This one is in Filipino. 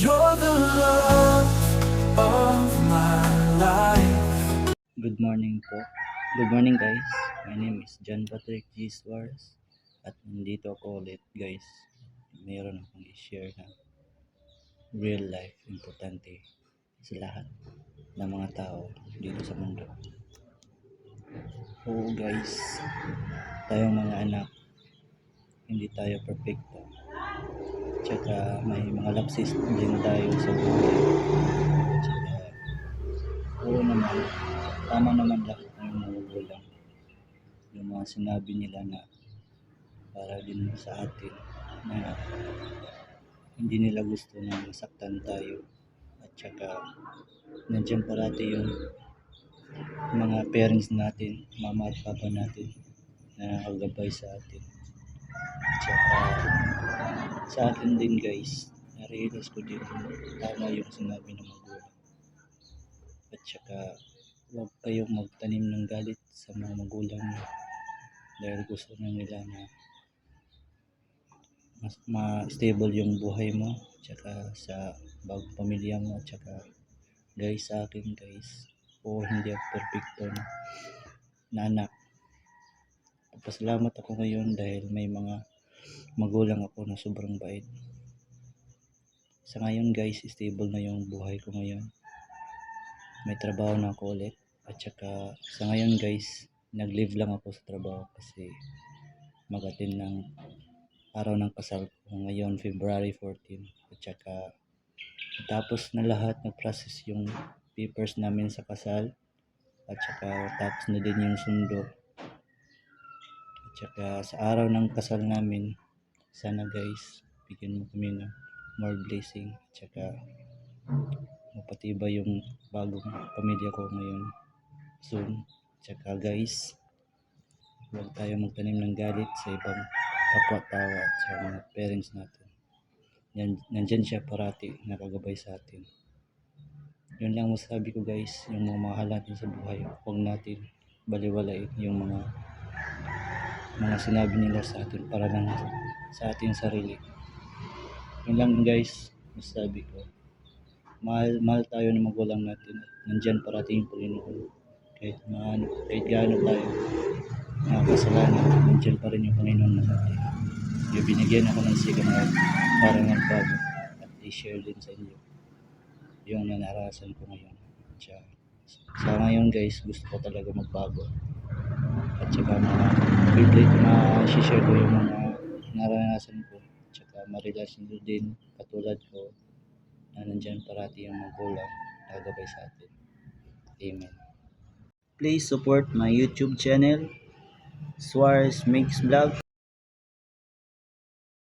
You're the love of my life. Good morning po. Good morning guys. My name is John Patrick G. Suarez at nandito ako ulit guys. Mayroon akong i-share na real life importante sa lahat ng mga tao dito sa mundo. Oo guys, tayong mga anak, hindi tayo perfecto. Tsaka may mga lapses din tayo sa buhay. Tsaka oo naman, tama naman lahat ng mga magulang. Yung mga sinabi nila na para din sa atin na hindi nila gusto na masaktan tayo, at saka nandiyan parati yung mga parents natin, mama at papa natin na nakagabay sa atin. At saka sa akin din guys, na-realize ko din tama yung sinabi ng magulang. At saka huwag kayong magtanim ng galit sa mga magulang niyo dahil gusto na nila na mas ma-stable yung buhay mo tsaka sa bagong pamilya mo. At saka guys, sa akin guys, hindi ako perfecto na anak. Pasalamat ako ngayon dahil may mga magulang ako na sobrang bait. Sa ngayon guys, stable na yung buhay ko ngayon, may trabaho na ako ulit. At saka sa ngayon guys, nag-leave lang ako sa trabaho kasi mag-attend ng araw ng kasal ko ngayon, February 14. At saka tapos na lahat, na-process yung papers namin sa kasal. At saka tapos na din yung sundo. At saka sa araw ng kasal namin, sana guys, bigyan mo kami ng more blessing. At saka mapatibay yung bagong pamilya ko ngayon soon. At saka guys, huwag tayo magtanim ng galit sa ibang kapwa-tao at sa mga parents natin. Nandyan siya parati, nakagabay sa atin. Yun lang masabi ko guys, yung mga mahal natin sa buhay, huwag natin baliwalain yung mga sinabi nila sa atin para lang sa ating sarili. Yun lang guys, masabi ko. Mahal tayo ng magulang natin. Nandyan parati yung Panginoon. Kahit gaano tayo kasalanan, nandyan pa rin yung Panginoon na natin. Yung binigyan ako ng second life para magbago at i-share din sa inyo yung nanarasan ko ngayon. Sa ngayon guys, gusto ko talaga magbago. At saka ma-share ko yung mga naranasan ko. At saka ma-relasyon din katulad ko na nandyan parati yung magulang nagagabay sa atin. Amen. Please support my YouTube channel, Suarez Mix Vlog.